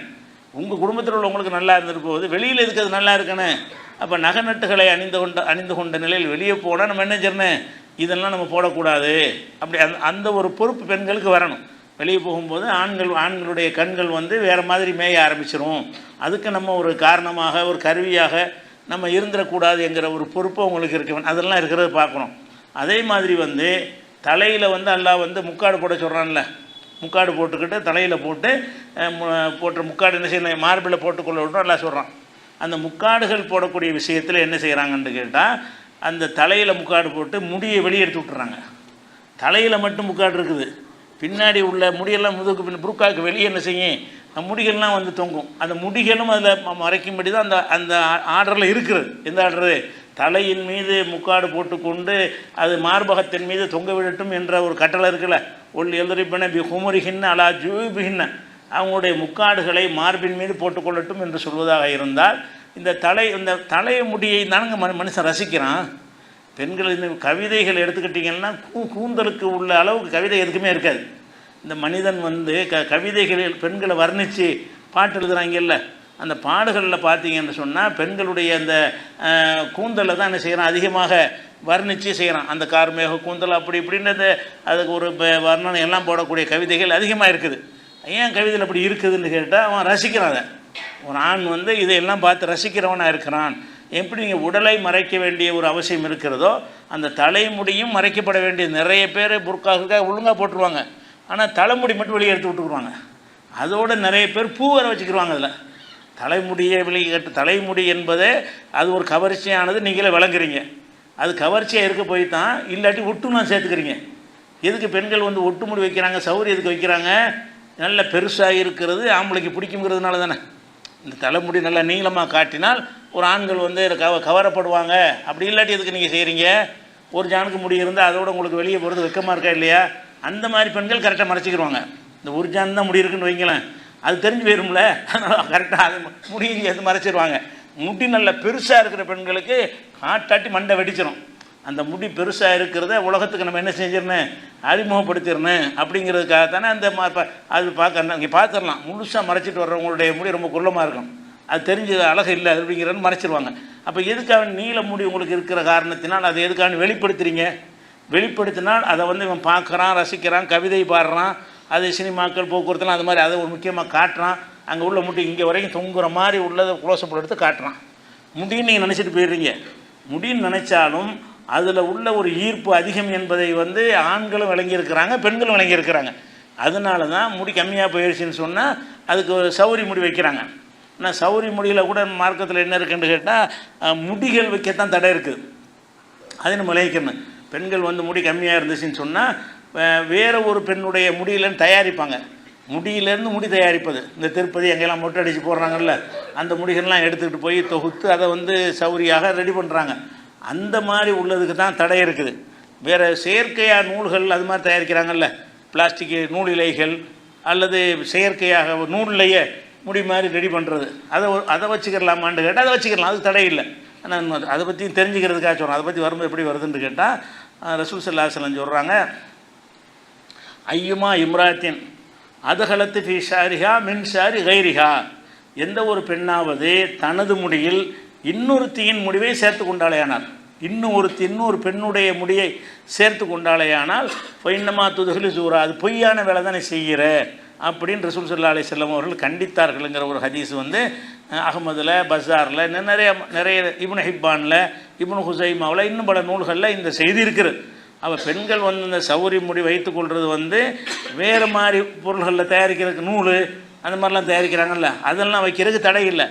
உங்கள் குடும்பத்தில் உள்ளவங்களுக்கு நல்லா இருந்துட்டு போகுது, வெளியில் இருக்கிறது நல்லா இருக்கணும். அப்போ நகை நட்டுகளை அணிந்து கொண்ட நிலையில் வெளியே போனால் நம்ம என்ன செய்யணும்? இதெல்லாம் நம்ம போடக்கூடாது. அப்படி அந்த ஒரு பொறுப்பு பெண்களுக்கு வரணும். வெளியே போகும்போது ஆண்களுடைய கண்கள் வேறு மாதிரி மேய ஆரம்பிச்சிடும். அதுக்கு நம்ம ஒரு காரணமாக, ஒரு கருவியாக நம்ம இருந்துடக்கூடாது என்கிற ஒரு பொறுப்பு உங்களுக்கு இருக்க, அதெல்லாம் இருக்கிறத பார்க்கணும். அதே மாதிரி தலையில் அல்லாஹ் முக்காடு போட சொல்கிறான்ல, முக்காடு போட்டுக்கிட்டு தலையில் போட்டு முக்காடு என்ன செய்யணும்? மார்பில் போட்டுக்கொள்ள விட்றோம் எல்லாம் சொல்கிறான். அந்த முக்காடுகள் போடக்கூடிய விஷயத்தில் என்ன செய்கிறாங்கன்னு கேட்டால், அந்த தலையில் முக்காடு போட்டு முடியை வெளியே எடுத்து விட்டுறாங்க. தலையில் மட்டும் முக்காடு இருக்குது, பின்னாடி உள்ள முடியெல்லாம் புருக்காவுக்கு வெளியே என்ன செய்யும்? முடிகள்லாம் தொங்கும். அந்த முடிகளும் அதில் மறைக்கும்படி தான் அந்த ஆர்டரில் இருக்கிறது. எந்த ஆர்டரு? தலையின் மீது முக்காடு போட்டுக்கொண்டு அது மார்பகத்தின் மீது தொங்க விடட்டும் என்ற ஒரு கட்டளை இருக்குல்ல. எழுதுறிப்பின குமரிகின்ன அலா ஜூபிகின்ன, அவங்களுடைய முக்காடுகளை மார்பின் மீது போட்டுக்கொள்ளட்டும் என்று சொல்வதாக இருந்தால், இந்த தலையை முடியை தானங்க மனுஷன் ரசிக்கிறான். பெண்கள் இந்த கவிதைகள் எடுத்துக்கிட்டிங்கன்னா கூந்தலுக்கு உள்ள அளவுக்கு கவிதை எதுக்குமே இருக்காது. இந்த மனிதன் கவிதைகளில் பெண்களை வர்ணித்து பாட்டு எழுதுகிறாங்கல்ல, அந்த பாடுகளில் பார்த்தீங்கன்னு சொன்னால் பெண்களுடைய அந்த கூந்தலை தான் என்ன செய்கிறான்? அதிகமாக வர்ணித்து செய்கிறான். அந்த கார்மேக கூந்தல் அப்படி இப்படின்றது அதுக்கு ஒரு வர்ணனை எல்லாம் போடக்கூடிய கவிதைகள் அதிகமாக இருக்குது. ஏன் கவிதையில் அப்படி இருக்குதுன்னு கேட்டால் அவன் ரசிக்கிறான். அதை ஒரு ஆண் இதையெல்லாம் பார்த்து ரசிக்கிறவனாக இருக்கிறான். எப்படி நீங்கள் உடலை மறைக்க வேண்டிய ஒரு அவசியம் இருக்கிறதோ, அந்த தலைமுடியும் மறைக்கப்பட வேண்டிய நிறைய பேர் புர்காவுக்காக ஒழுங்காக போட்டுருவாங்க. ஆனால் தலைமுடி மட்டும் வெளியே எடுத்து விட்டுக்குருவாங்க. அதோடு நிறைய பேர் பூ வர வச்சுக்கிடுவாங்க. அதில் தலைமுடியை வெளியே தலைமுடி என்பதே அது ஒரு கவர்ச்சியானது, நீங்களே விளங்குறீங்க. அது கவர்ச்சியாக இருக்க போய் தான், இல்லாட்டி ஒட்டுலாம் சேர்த்துக்கிறீங்க. எதுக்கு பெண்கள் ஒட்டு முடி வைக்கிறாங்க? சௌரியத்துக்கு வைக்கிறாங்க. நல்ல பெருசாக இருக்கிறது ஆம்பளைக்கு பிடிக்குங்கிறதுனால தானே. இந்த தலைமுடி நல்லா நீளமாக காட்டினால் ஒரு ஆண்கள் கவரப்படுவாங்க. அப்படி இல்லாட்டி எதுக்கு நீங்கள் செய்கிறீங்க? ஒரு ஜானுக்கு முடி இருந்தால் அதோட உங்களுக்கு வெளியே போகிறது வெக்கமாக இருக்கா இல்லையா? அந்த மாதிரி பெண்கள் கரெக்டாக மறைச்சிக்கிடுவாங்க. இந்த ஒரு ஜான் தான் முடி இருக்குன்னு வைங்களேன், அது தெரிஞ்சு போயிரும்ல, அதனால் கரெக்டாக அது முடியை எது மறைச்சிடுவாங்க. முடி நல்ல பெருசாக இருக்கிற பெண்களுக்கு காட்டாட்டி மண்டை வெடிச்சிடும். அந்த முடி பெருசாக இருக்கிறத உலகத்துக்கு நம்ம என்ன செஞ்சிடணும், அறிமுகப்படுத்திடணும் அப்படிங்கிறதுக்காக தானே அந்த அது பார்க்க நீங்கள் பார்த்துடலாம். முழுசாக மறைச்சிட்டு வர்றவங்களுடைய முடி ரொம்ப குள்ளமாக இருக்கும், அது தெரிஞ்ச அழகு இல்லை அப்படிங்கிறன்னு மறைச்சிருவாங்க. அப்போ எதுக்காக நீல முடி உங்களுக்கு இருக்கிற காரணத்தினால் அதை எதுக்காக வெளிப்படுத்துகிறீங்க? வெளிப்படுத்தினால் அதை வந்து இவன் பார்க்குறான், ரசிக்கிறான், கவிதை பாடுறான், அது சினிமாக்கள் போக்குவரத்துலாம் அது மாதிரி அதை ஒரு முக்கியமாக காட்டுறான். அங்கே உள்ள முடி இங்கே வரைக்கும் தொங்குற மாதிரி உள்ளதை க்ளோஸ்அப் எடுத்து காட்டுறான். முடின்னு நீங்கள் நினச்சிட்டு போயிடுறீங்க. முடின்னு நினச்சாலும் அதில் உள்ள ஒரு ஈர்ப்பு அதிகம் என்பதை வந்து ஆண்களும் விளங்கியிருக்கிறாங்க, பெண்களும் விளங்கியிருக்கிறாங்க. அதனால தான் முடி கம்மியாக போயிடுச்சுன்னு சொன்னால் அதுக்கு ஒரு சௌரி முடி வைக்கிறாங்க. ஆனால் சௌரி முடியில் கூட மார்க்கத்தில் என்ன இருக்குன்னு கேட்டால் முடிகள் வைக்கத்தான் தடை இருக்குது. அது நம்ம விளைவிக்கணும். பெண்கள் வந்து முடி கம்மியாக இருந்துச்சுன்னு சொன்னால் வேறு ஒரு பெண்ணுடைய முடியிலேருந்து தயாரிப்பாங்க. முடியிலேருந்து முடி தயாரிப்பது, இந்த திருப்பதி எங்கெல்லாம் மொட்டை அடித்து போடுறாங்கல்ல, அந்த முடிகள்லாம் எடுத்துக்கிட்டு போய் தொகுத்து அதை வந்து சௌரியாக ரெடி பண்ணுறாங்க. அந்த மாதிரி உள்ளதுக்கு தான் தடை இருக்குது. வேறு செயற்கையாக நூல்கள் அது மாதிரி தயாரிக்கிறாங்கல்ல, பிளாஸ்டிக் நூல் இலைகள் அல்லது செயற்கையாக நூல்லையே முடி மாதிரி ரெடி பண்ணுறது, அதை வச்சுக்கிறலாமான்னு கேட்டால் அதை வச்சுக்கலாம், அது தடை இல்லை. ஆனால் அதை பற்றி தெரிஞ்சுக்கிறதுக்காக சொல்கிறோம். அதை பற்றி வரும்போது எப்படி வருதுன்னு கேட்டால் ரசூல் ஸல்லல்லாஹு அலைஹி வஸல்லம் சொல்கிறாங்க, ஐயுமா இம்ராத்தின் அதகலத்து ஃபி ஷாரிஹா மின் ஷாரி கைரிஹா, எந்த ஒரு பெண்ணாவது தனது முடியில் இன்னொருத்தியின் முடிவை சேர்த்து கொண்டாலேயானால், இன்னொரு பெண்ணுடைய முடியை சேர்த்து கொண்டாலேயானால் பொய்னமா துதுகிலு சூரா, அது பொய்யான வேலை தானே செய்கிற அப்படின்னு ரசூல் ஸல்லல்லாஹு அலைஹி வஸல்லம் அவர்கள் கண்டித்தார்கள்ங்கிற ஒரு ஹதீஸ் வந்து அஹ்மதில், பஸாரில், நிறைய இப்னு ஹிப்பானில், இப்னு ஹுஸைமாவில், இன்னும் பல நூல்களில் இந்த செய்தி இருக்குது. அவள் பெண்கள் வந்து இந்த சௌரி முடி வைத்துக்கொள்வது வந்து வேறு மாதிரி பொருள்களில் தயாரிக்கிறதுக்கு நூல் அந்த மாதிரிலாம் தயாரிக்கிறாங்கல்ல, அதெல்லாம் வைக்கிறதுக்கு தடை இல்லை.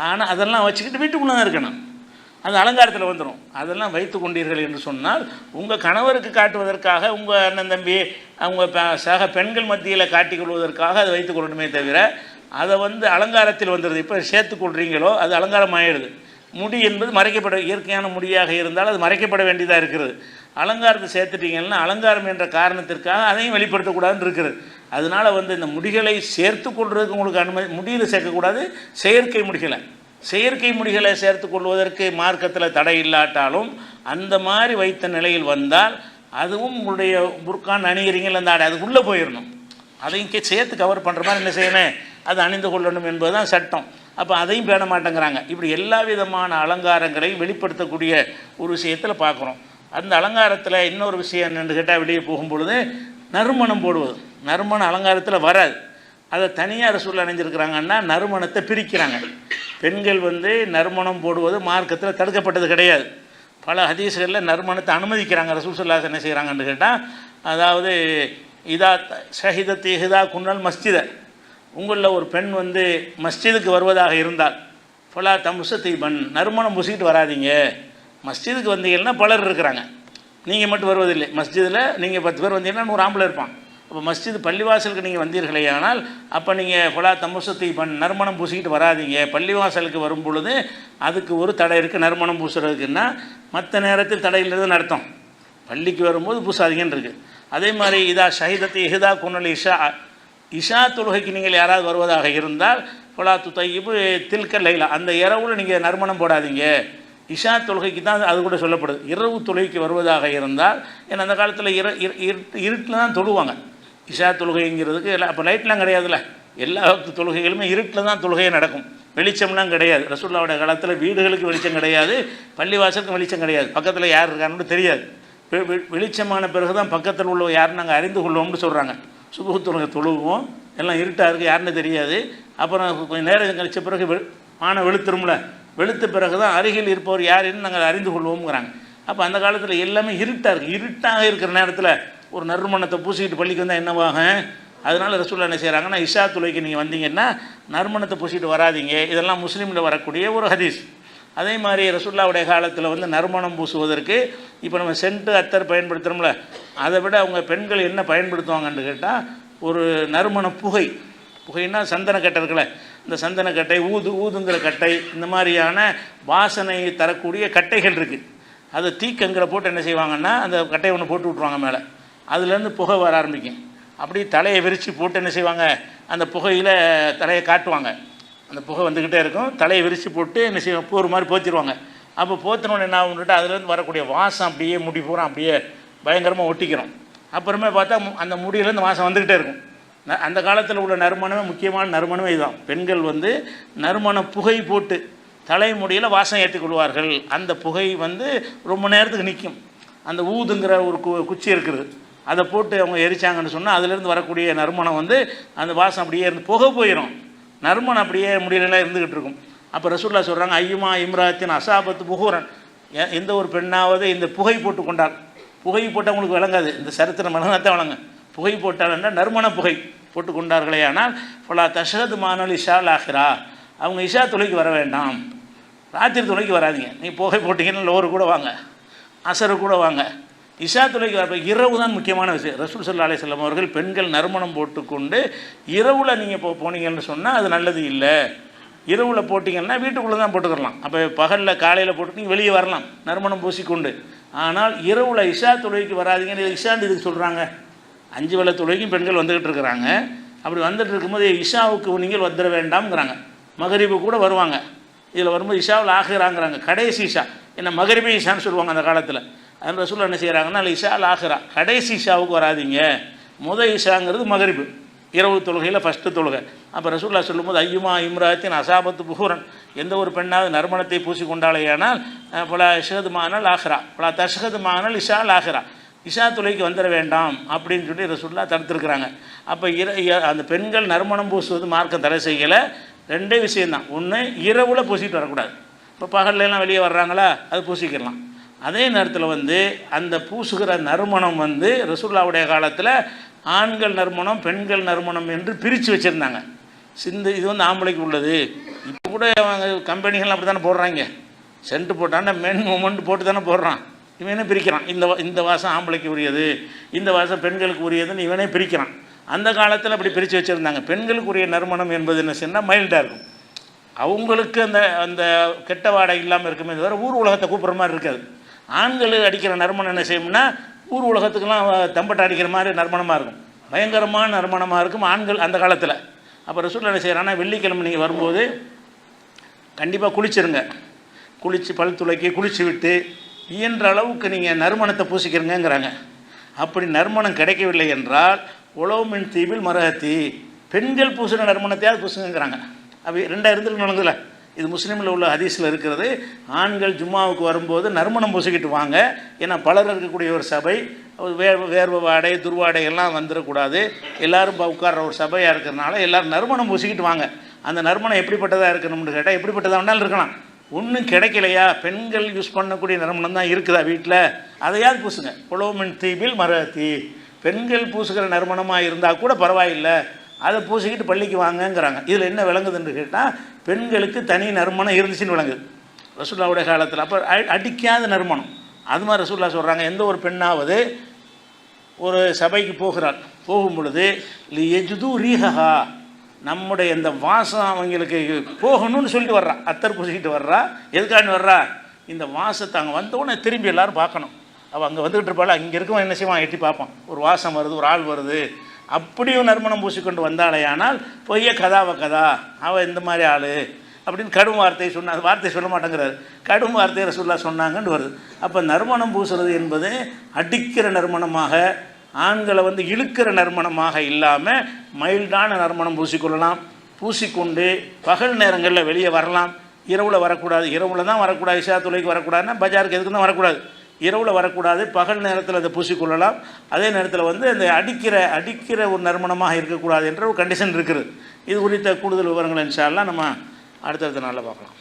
ஆனால் அதெல்லாம் வச்சுக்கிட்டு வீட்டுக்குள்ளே தான் இருக்கணும், அது அலங்காரத்தில் வந்துடும். அதெல்லாம் வைத்து கொண்டீர்கள் என்று சொன்னால் உங்கள் கணவருக்கு காட்டுவதற்காக, உங்கள் அண்ணன் தம்பி அவங்க சக பெண்கள் மத்தியில் காட்டிக்கொள்வதற்காக அதை வைத்துக் கொள்ளணுமே தவிர அதை வந்து அலங்காரத்தில் வந்துடுது. இப்போ சேர்த்துக்கொள்கிறீங்களோ அது அலங்காரம் ஆகிடுது. முடி என்பது மறைக்கப்பட, இயற்கையான முடியாக இருந்தால் அது மறைக்கப்பட வேண்டியதாக இருக்கிறது. அலங்காரத்தை சேர்த்துட்டீங்கன்னா அலங்காரம் என்ற காரணத்திற்காக அதையும் வெளிப்படுத்தக்கூடாதுன்னு இருக்குது. அதனால் வந்து இந்த முடிகளை சேர்த்து கொள்வதற்கு உங்களுக்கு அனுமதி, முடியில் சேர்க்கக்கூடாது. செயற்கை முடிகளை சேர்த்து கொள்வதற்கு மார்க்கத்தில் தடை இல்லாட்டாலும் அந்த மாதிரி வைத்த நிலையில் வந்தால் அதுவும் உங்களுடைய புர்கான் அணிகிறீங்கள் அந்த ஆடை அதுக்குள்ளே போயிடணும். அதையும் சேர்த்து கவர் பண்ணுற மாதிரி என்ன செய்யணும், அது அணிந்து கொள்ளணும் என்பது தான் சட்டம். அப்போ அதையும் பேண மாட்டேங்கிறாங்க. இப்படி எல்லா விதமான அலங்காரங்களையும் வெளிப்படுத்தக்கூடிய ஒரு விஷயத்தில் பார்க்குறோம். அந்த அலங்காரத்தில் இன்னொரு விஷயம் என்னென்னு கேட்டால், வெளியே போகும்பொழுது நறுமணம் போடுவது, நறுமணம் அலங்காரத்தில் வராது. அதை தனியாக ரசூல் அணிஞ்சிருக்கிறாங்கன்னா நறுமணத்தை பிரிக்கிறாங்க. பெண்கள் வந்து நறுமணம் போடுவது மார்க்கத்தில் தடுக்கப்பட்டது கிடையாது. பல ஹதீஸ்களில் நறுமணத்தை அனுமதிக்கிறாங்க. ரசூல் ஸல்லல்லாஹு அலைஹி வஸல்லம் என்ன செய்கிறாங்கன்னு கேட்டால், அதாவது இதா ஷஹிதத் இஹ்தா குன்னல் மஸ்ஜித, உங்களில் ஒரு பெண் வந்து மஸ்ஜிதுக்கு வருவதாக இருந்தால் ஃபலா தம்ஸதீபன், நறுமணம் பூசிக்கிட்டு வராதிங்க. மஸ்ஜிதுக்கு வந்தீங்கன்னா பலர் இருக்கிறாங்க, நீங்கள் மட்டும் வருவதில்லை. மஸ்ஜிதில் நீங்கள் 10 பேர் வந்தீங்கன்னா 100 ஆம்பளை இருப்பான். அப்போ மஸ்ஜிது பள்ளிவாசலுக்கு நீங்கள் வந்தீர்களே ஆனால் அப்போ நீங்கள் ஃபலா தம்ஸதீபன், நறுமணம் பூசிக்கிட்டு வராதிங்க. பள்ளிவாசலுக்கு வரும் பொழுது அதுக்கு ஒரு தடை இருக்குது. நறுமணம் பூசுறதுக்குன்னா மற்ற நேரத்தில் தடை இல்லைன்னு அர்த்தம். பள்ளிக்கு வரும்போது பூசாதீங்கன்னு இருக்குது. அதே மாதிரி இதா ஷஹிதத் இஹ்தா குன்னல் இஷா தொழுகைக்கு நீங்கள் யாராவது வருவதாக இருந்தால் ஃபலா துதையிபு தில்க லைலா, அந்த இரவில் நீங்கள் நறுமணம் போடாதீங்க. இஷா தொழுகைக்கு தான் அது கூட சொல்லப்படுது. இரவு தொழுகைக்கு வருவதாக இருந்தால், ஏன்னா அந்த காலத்தில் இருட்டில் தான் தொழுவாங்க. இஷா தொழுகைங்கிறதுக்கு அப்போ லைட்லாம் கிடையாதுல்ல, எல்லா தொழுகைகளுமே இருட்டில் தான் தொழுகையே நடக்கும், வெளிச்சம்லாம் கிடையாது. ரசூலுல்லாஹ்வுடைய காலத்தில் வீடுகளுக்கு வெளிச்சம் கிடையாது, பள்ளிவாசலுக்கு வெளிச்சம் கிடையாது, பக்கத்தில் யார் இருக்கான்னு தெரியாது. வெளிச்சமான பிறகு தான் பக்கத்தில் உள்ள யாருன்னு நாங்கள் அறிந்து கொள்வோம்னு சொல்கிறாங்க. சுபஹ் தொழுகை தொழுவோம், எல்லாம் இருட்டாக இருக்குது, யாருன்னு தெரியாது. அப்புறம் கொஞ்சம் நேரம் கழிச்ச பிறகு வானம் வெளுத்துரும்ல, வெளுத்த பிறகு தான் அருகில் இருப்பவர் யாருன்னு நாங்கள் அறிந்து கொள்வோம்ங்கிறாங்க. அப்போ அந்த காலத்தில் எல்லாமே இருட்டாக இருக்குது. இருட்டாக இருக்கிற நேரத்தில் ஒரு நறுமணத்தை பூசிக்கிட்டு பள்ளிக்கு வந்தால் என்னவாகும்? அதனால் ரசூலுல்லாஹ் என்ன செய்கிறாங்கன்னா, இஷா தொழுகைக்கு நீங்கள் வந்தீங்கன்னா நறுமணத்தை பூசிட்டு வராதிங்க. இதெல்லாம் முஸ்லீமில் வரக்கூடிய ஒரு ஹதீஸ். அதே மாதிரி ரசூலுல்லாஹ்வுடைய காலத்தில் வந்து நறுமணம் பூசுவதற்கு இப்போ நம்ம சென்ட்டு அத்தர் பயன்படுத்துகிறோம்ல, அதை விட அவங்க பெண்கள் என்ன பயன்படுத்துவாங்கன்னு கேட்டால், ஒரு நறுமண புகைன்னா சந்தனக்கட்டை இருக்குல்ல, இந்த சந்தனக்கட்டை, ஊதுங்கிற கட்டை, இந்த மாதிரியான வாசனை தரக்கூடிய கட்டைகள் இருக்குது. அதை தீக்கங்கிற போட்டு என்ன செய்வாங்கன்னா, அந்த கட்டையை ஒன்று போட்டு விட்ருவாங்க மேலே, அதுலேருந்து புகை வர ஆரம்பிக்கும். அப்படி தலையை விரித்து போட்டு என்ன செய்வாங்க, அந்த புகையில் தலையை காட்டுவாங்க. அந்த புகை வந்துக்கிட்டே இருக்கும், தலையை விரித்து போட்டு என்ன செய்வாங்க, போர் மாதிரி போத்திடுவாங்க. அப்போ போத்தினோன்னு என்ன ஆகுன்னுட்டு அதுலேருந்து வரக்கூடிய வாசம் அப்படியே முடி பூரா அப்படியே பயங்கரமாக ஒட்டிக்கிறோம். அப்புறமே பார்த்தா அந்த முடியிலேருந்து வாசம் வந்துக்கிட்டே இருக்கும். அந்த காலத்தில் உள்ள நறுமணமே, முக்கியமான நறுமணமே இதுதான். பெண்கள் வந்து நறுமண புகை போட்டு தலைமுடியில் வாசம் ஏற்றி கொள்வார்கள். அந்த புகை வந்து ரொம்ப நேரத்துக்கு நிற்கும். அந்த ஊதுங்கிற ஒரு குச்சி இருக்குது, அதை போட்டு அவங்க எரிச்சாங்கன்னு சொன்னால் அதுலேருந்து வரக்கூடிய நறுமணம் வந்து அந்த வாசம் அப்படியே இருந்து புகை போயிடும், நறுமணம் அப்படியே முடியலாம் இருந்துக்கிட்டு இருக்கும். அப்போ ரசூலுல்லாஹ் சொல்கிறாங்க, ஐயுமா இம்ராத்தின் அசாபத்து புகூரன், எந்த ஒரு பெண்ணாவது இந்த புகை போட்டு கொண்டால், புகை போட்டால் உங்களுக்கு விளங்காது, இந்த சரித்திரம் விளங்கத்தான் விளங்க, புகை போட்டால் என்றால் நறுமண புகை போட்டு கொண்டார்களே ஆனால் ஃபலா தஷஹது மானல் இஷா ஆஹிரா, அவங்க இஷா தொலைக்கு வர வேண்டாம், ராத்திரி தொலைக்கு வராதிங்க. நீ புகை போட்டிங்கன்னா லோரு கூட வாங்க, அசரு கூட வாங்க, இஷா தொலைக்கு வர. இரவு தான் முக்கியமான விஷயம். ரசூல் ஸல்லல்லாஹு அலைஹி வஸல்லம் அவர்கள் பெண்கள் நறுமணம் போட்டுக்கொண்டு இரவில் நீங்கள் போனீங்கன்னு சொன்னால் அது நல்லது இல்லை. இரவில் போட்டிங்கன்னா வீட்டுக்குள்ளே தான் போட்டுக்கலாம். அப்போ பகலில் காலையில் போட்டு நீங்கள் வெளியே வரலாம் நறுமணம் பூசிக்கொண்டு. ஆனால் இரவில் இஷா தொழுகைக்கு வராதிங்கன்னு இஷான்னு இதுக்கு சொல்கிறாங்க. 5 வேளை தொழுகைக்கும் பெண்கள் வந்துக்கிட்டு இருக்கிறாங்க. அப்படி வந்துட்டு இருக்கும்போது இஷாவுக்கு நீங்கள் வந்துட வேண்டாம்ங்கிறாங்க. மகரிபு கூட வருவாங்க. இதில் வரும்போது இஷாவில் ஆகிறாங்கிறாங்க, கடைசி இஷா. என்ன மகரிபி இஷான்னு சொல்லுவாங்க அந்த காலத்தில். அதில் ரசூலுல்லாஹ் என்ன செய்கிறாங்கன்னா இஷாவில் ஆகிறா, கடைசி இஷாவுக்கு வராதிங்க. இஷாங்கிறது மகரிபு, இரவு தொழுகையில் ஃபஸ்ட்டு தொழுகை. அப்போ ரசூலுல்லாஹ் சொல்லும்போது ஐயுமா இம்ராத்தின் அசாபத்து புகூரன், எந்த ஒரு பெண்ணாவது நறுமணத்தை பூசி கொண்டாலேயானால் பலா இஷஹது மானல் ஆஹிரா, பலா தஷஹது மானல் இஷால் ஆஹிரா, இஷா தொலைக்கு வந்துட வேண்டாம் அப்படின்னு சொல்லி ரசூலுல்லாஹ் தடுத்துருக்குறாங்க. அப்போ அந்த பெண்கள் நறுமணம் பூசுவது மார்க்கம் தடை செய்யலை. 2 விஷயந்தான். ஒன்று, இரவில் பூசிட்டு வரக்கூடாது. இப்போ பகல்லாம் வெளியே வர்றாங்களா, அது பூசிக்கலாம். அதே நேரத்தில் வந்து அந்த பூசுகிற நறுமணம் வந்து ரசூலுல்லாஹ்வுடைய காலத்தில் ஆண்கள் நறுமணம் பெண்கள் நறுமணம் என்று பிரித்து வச்சுருந்தாங்க. இது வந்து ஆம்பளைக்கு உள்ளது. இப்போ கூட கம்பெனிகள் அப்படி தானே போடுறாங்க. சென்ட்டு போட்டான்னா மென் மூமெண்ட் போட்டு தானே போடுறான். இவனே பிரிக்கிறான், இந்த வாசம் ஆம்பளைக்கு உரியது, இந்த வாசம் பெண்களுக்கு உரியதுன்னு இவனே பிரிக்கிறான். அந்த காலத்தில் அப்படி பிரித்து வச்சுருந்தாங்க. பெண்களுக்குரிய நறுமணம் என்பது என்ன சொன்னால் மைல்டாக இருக்கும். அவங்களுக்கு அந்த அந்த கெட்ட வாடை இல்லாமல் இருக்குமே தவிர ஊர் உலகத்தை கூப்பிட்ற மாதிரி இருக்காது. ஆண்கள் அடிக்கிற நறுமணம் என்ன செய்யும்னா ஊர் உலகத்துக்கெல்லாம் தம்பட்டை அடிக்கிற மாதிரி நறுமணமாக இருக்கும், பயங்கரமான நறுமணமாக இருக்கும் ஆண்கள் அந்த காலத்தில். அப்போ ரசூலுல்லாஹ் என்ன செய்கிறான்னா, வெள்ளிக்கிழமை நீங்கள் வரும்போது கண்டிப்பாக குளிச்சிருங்க, குளித்து பல் துளைக்கி குளித்து விட்டு இயன்ற அளவுக்கு நீங்கள் நறுமணத்தை பூசிக்கிறங்கிறாங்க. அப்படி நறுமணம் கிடைக்கவில்லை என்றால் உலவுமின் தீவில் மரகத்தி, பெண்கள் பூசுகிற நறுமணத்தையாவது பூசுங்கிறாங்க. அப்படி 2 இருந்துருக்கணுங்கள. இது முஸ்லீமில் உள்ள ஹதீஸில் இருக்கிறது. ஆண்கள் ஜும்மாவுக்கு வரும்போது நறுமணம் பூசிக்கிட்டு வாங்க. ஏன்னா பலர் இருக்கக்கூடிய ஒரு சபை, வேர்வை வாடை துர்வாடை எல்லாம் வந்துடக்கூடாது. எல்லோரும் உட்கார்ற ஒரு சபையாக இருக்கிறதுனால எல்லோரும் நறுமணம் பூசிக்கிட்டு வாங்க. அந்த நறுமணம் எப்படிப்பட்டதாக இருக்கணும்னு கேட்டால் எப்படிப்பட்டதாக வேணாலும் இருக்கலாம். ஒன்றும் கிடைக்கலையா, பெண்கள் யூஸ் பண்ணக்கூடிய நறுமணம் தான் இருக்குதா வீட்டில், அதையாவது பூசுங்க. புலவுமின் தீபில் மரத்தி, பெண்கள் பூசுகிற நறுமணமாக இருந்தால் கூட பரவாயில்லை, அதை பூசிக்கிட்டு பள்ளிக்கு வாங்கங்கிறாங்க. இதில் என்ன விளங்குதுன்னு கேட்டால் பெண்களுக்கு தனி நறுமணம் இருந்துச்சுன்னு விளங்குது ரசூலுல்லாஹ்வுடைய காலத்தில். அப்போ அடிக்காத நறுமணம் அது மாதிரி ரசூலுல்லாஹ் சொல்கிறாங்க, எந்த ஒரு பெண்ணாவது ஒரு சபைக்கு போகும் பொழுது எஜுது ரீஹா, நம்முடைய இந்த வாசம் அவங்களுக்கு போகணும்னு சொல்லிட்டு வர்றா, அத்தர் பூசிக்கிட்டு வர்றா. எதுக்கான்னு வர்றா, இந்த வாசத்தை அங்கே வந்தோடனே திரும்பி எல்லோரும் பார்க்கணும். அவள் அங்கே வந்துக்கிட்டு இருப்பாள், இங்கே இருக்கவன் என்ன செய்வான், எட்டி பார்ப்பான், ஒரு வாசம் வருது, ஒரு ஆள் வருது. அப்படியும் நறுமணம் பூசிக்கொண்டு வந்தாலேயானால் பொய்ய கதாவ கதா, அவள் இந்த மாதிரி ஆள் அப்படின்னு கடும் வார்த்தையை சொன்ன, அது வார்த்தையை சொல்ல மாட்டேங்கிறாரு, கடும் வார்த்தையை ரசூலுல்லாஹ் சொன்னாங்கன்னு வருது. அப்போ நறுமணம் பூசுறது என்பது அடிக்கிற நறுமணமாக, ஆண்களை வந்து இழுக்கிற நறுமணமாக இல்லாமல் மைல்டான நறுமணம் பூசிக்கொள்ளலாம். பூசிக்கொண்டு பகல் நேரங்களில் வெளியே வரலாம். இரவில் வரக்கூடாது, இரவில் தான் வரக்கூடாது. இஷா தொலைக்கு வரக்கூடாதுன்னா பஜாருக்கு எதுக்கு தான் வரக்கூடாது, இரவில் வரக்கூடாது. பகல் நேரத்தில் அதை பூசிக்கொள்ளலாம். அதே நேரத்தில் வந்து அந்த அடிக்கிற ஒரு நறுமணமாக இருக்கக்கூடாது என்ற ஒரு கண்டிஷன் இருக்குது. இது குறித்த கூடுதல் விவரங்கள் இன்ஷா அல்லாஹ் நம்ம அடுத்தடுத்த நாளில் பார்க்கலாம்.